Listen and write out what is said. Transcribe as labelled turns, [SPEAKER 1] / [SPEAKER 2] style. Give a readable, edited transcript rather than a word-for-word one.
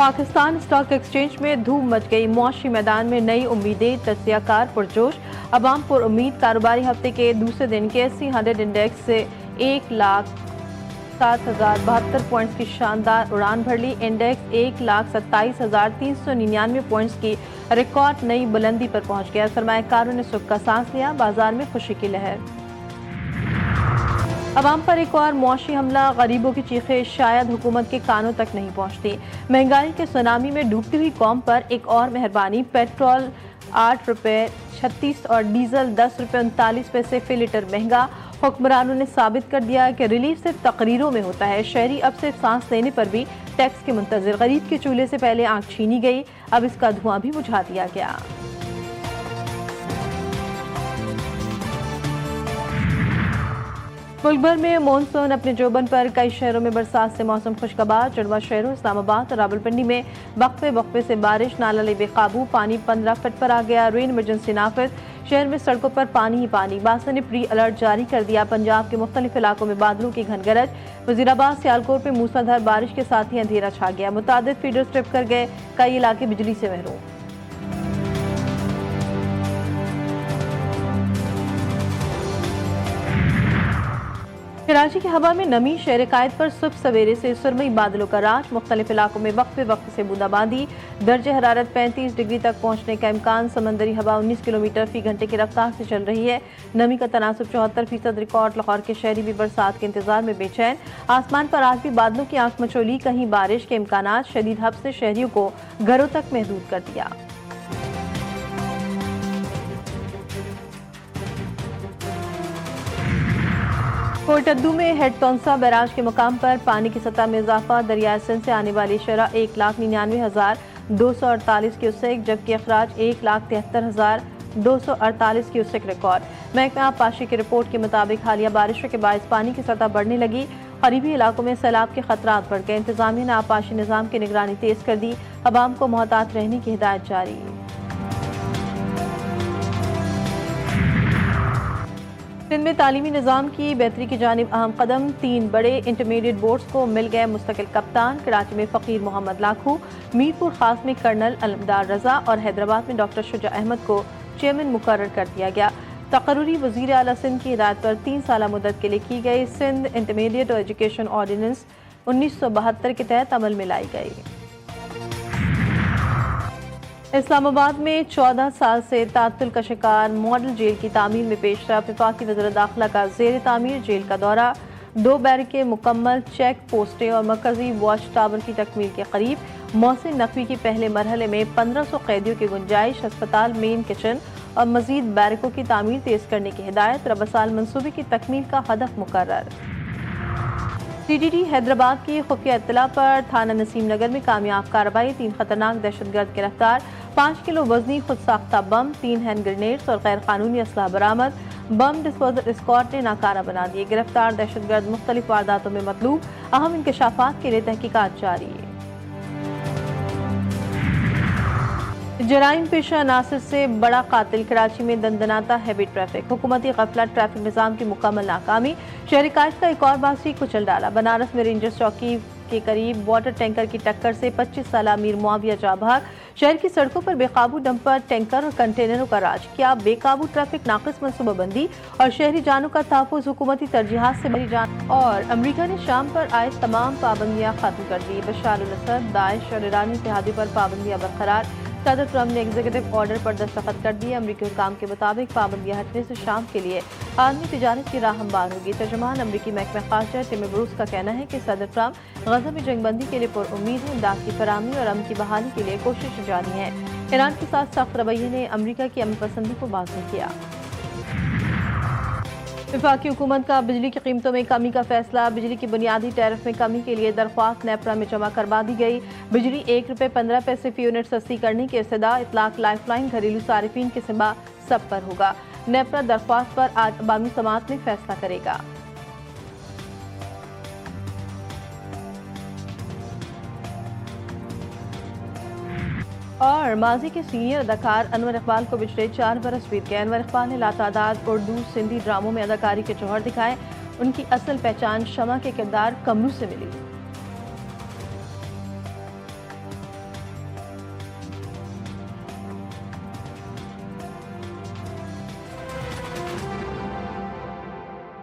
[SPEAKER 1] Pakistan stock exchange में धूम much गई। मुआशी मैदान में नई उम्मीदें, तज्जियाकार पुरजोश, अवाम पर उम्मीद। कारोबारी हफ्ते के दूसरे दिन के KSE 100 इंडेक्स से 1,07,072 पॉइंट्स की शानदार उड़ान भर ली। इंडेक्स 1,27,399 पॉइंट्स की रिकॉर्ड नई बुलंदी पर पहुंच गया। सरमायाकारों ने सुख का सांस लिया, बाजार में खुशी की लहर। अवाम पर एक और मुआशी हमला, गरीबों की चीखें शायद हुकूमत के कानों तक नहीं पहुंचती। महंगाई के सुनामी में डूबती हुई कौम पर एक और मेहरबानी। पेट्रोल 8 रुपये 36 और डीजल 10 रुपये 39 पैसे फी लीटर महंगा। हुक्मरानों ने साबित कर दिया कि रिलीफ सिर्फ तकरीरों में होता है। शहरी अब सिर्फ सांस लेने पर भी टैक्स के मुंतजिर। गरीब के चूल्हे से पहले आंख छीनी गई, अब इसका धुआं भी बुझा दिया गया। मुल्क भर में मानसून अपने जोबन पर। कई शहरों में बरसात से मौसम खुशगवार। जुड़वा शहरों इस्लामाबाद और रावलपिंडी में वक्फे वक्फे से बारिश, नाला ले बेकाबू, पानी 15 फीट पर आ गया। रेन इमरजेंसी नाफिज, शहर में सड़कों पर पानी ही पानी। बासा ने प्री अलर्ट जारी कर दिया। पंजाब के मुख्तलिफ इलाकों में बादलों की घनगरज। वजीराबाद सियालकोट में मूसलाधार बारिश के साथ ही अंधेरा छा गया। मुतादिद फीडर ट्रिप कर गए, कई इलाके बिजली से महरूम। कराची की हवा में नमी, शहर कायद पर सुबह सवेरे से सुरमई बादलों का राज। मुख्तलिफ इलाकों में वक्फे वक्त से बूंदाबांदी। दर्जे हरारत 35 डिग्री तक पहुंचने का इम्कान। समंदरी हवा 19 किलोमीटर फी घंटे की रफ्तार से चल रही है। नमी का तनासुब 74% रिकॉर्ड। लाहौर के शहरी भी बरसात के इंतजार में बेचैन। आसमान पर आज भी बादलों की आंख मचोली, कहीं बारिश के इम्कान। शदीद हब्स ने शहरियों को घरों तक महदूद कर दिया। कोटद्दू में हेड तौंसा बैराज के मुकाम पर पानी की सतह में इजाफा। दरिया सिंध से आने वाली शरह 1,99,248 क्यूसेक, जबकि अखराज 1,73,248 क्यूसेक रिकॉर्ड। महकमा आबपाशी की रिपोर्ट के मुताबिक हालिया बारिशों के बायस पानी की सतह बढ़ने लगी। करीबी इलाकों में सैलाब के खतरात बढ़ गए। इंतजामिया ने आबपाशी निज़ाम की निगरानी तेज कर दी। अवाम को मोहतात रहने की हिदायत जारी। सिंध में तालीमी निज़ाम की बेहतरी की जानिब अहम कदम। 3 बड़े इंटरमीडिएट बोर्ड्स को मिल गए मुस्तकिल कप्तान। कराची में फ़कीर मोहम्मद लाखू, मीरपुर खास में कर्नल अलमदार रजा और हैदराबाद में डॉक्टर शुजा अहमद को चेयरमैन मुकर्रर कर दिया गया। तकर्रुरी वज़ीर आला सिंध की हिदायत पर 3 साल मुद्दत के लिए की गई। सिंध इंटरमीडिएट और एजुकेशन ऑर्डिनेंस 1972 के तहत अमल में लाई गई। इस्लामाबाद में 14 साल से तातुल का शिकार मॉडल जेल की तामीर में पेशरफ। वफाकी वज़ीर दाखिला का ज़ेर तामीर जेल का दौरा। 2 बैरकें मुकम्मल, चेक पोस्टें और मरकजी वॉच टावर की तकमील के करीब। मौसिन नकवी की पहले मरहले में 1500 कैदियों की गुंजाइश। अस्पताल, मेन किचन और मजीद बैरकों की तामीर तेज करने की हिदायत। रबा साल मनसूबे की तकमील का हदफ मुकर्रर। CTD हैदराबाद की खुफिया इत्तला पर थाना नसीम नगर में कामयाब कार्रवाई। 3 खतरनाक दहशतगर्द गिरफ्तार। 5 किलो वजनी खुद साख्ता बम, 3 हैंड ग्रेनेड्स और गैर कानूनी असलाह बरामद। बम डिस्पोजल स्क्वाड ने नाकारा बना दिए। गिरफ्तार दहशतगर्द मुख्तलिफ वारदातों में मतलूब। अहम इंकशाफात के लिए तहकीकात जारी है। जराइम पेशा अनासर से बड़ा कातिल। कराची में दंदनाता हैवी ट्रैफिक। हुकूमती गफलत, ट्रैफिक निज़ाम की मुकम्मल नाकामी। शहरी कायद का एक और बासी कुचल डाला। बनारस में रेंजर्स चौकी के करीब वाटर टैंकर की टक्कर से 25 साल अमीर मुआविया जाँ बहक। शहर की सड़कों पर बेकाबू डंपर, टैंकर और कंटेनरों का राज। क्या बेकाबू ट्रैफिक, नाक़िस मनसूबाबंदी और शहरी जानों का तहफ़्फ़ुज़ हुकूमती तरजीहात से बड़ी जान। और अमरीका ने शाम पर आए तमाम पाबंदियाँ खत्म कर दी। बशार अल असद, दाइश और ईरानी इत्तेहादी पर पाबंदियाँ बरकरार। सदर ट्रम्प ने एग्जीक्यूटिव ऑर्डर पर दस्तखत कर दिए। अमरीकी हुकाम के मुताबिक पाबंदियाँ हटने से शाम के लिए आलमी तिजारत की राह हमवार होगी। तर्जुमान अमरीकी महकमा खारजा टिम ब्रूस का कहना है कि सदर ट्रम्प गज़ा में जंगबंदी के लिए पुरउम्मीद है। इमदाद की फराहमी और अमन की बहाली के लिए कोशिश जारी है। ईरान के साथ सख्त रवैये ने अमरीका की अमन पसंदी को वाज़ेह किया। वफाकी हुकूमत का बिजली की कीमतों में कमी का फैसला। बिजली की बुनियादी टैरिफ में कमी के लिए दरख्वास्त नेपरा में जमा करवा दी गई। बिजली 1 रुपये 15 पैसे फी यूनिट सस्ती करने की इस्तदा। इतलाक लाइफलाइन घरेलू सारिफीन के सिवा सब पर होगा। नेपरा दरख्वास्त पर आज अवामी समाअत में फैसला करेगा। और माजी के सीनियर अदाकार अनवर इकबाल को पिछले 4 बरस बीत गए। अनवर इकबाल ने लातादाद उर्दू, सिंधी ड्रामों में अदाकारी के जौहर दिखाए। उनकी असल पहचान शमा के किरदार कमरू से मिली।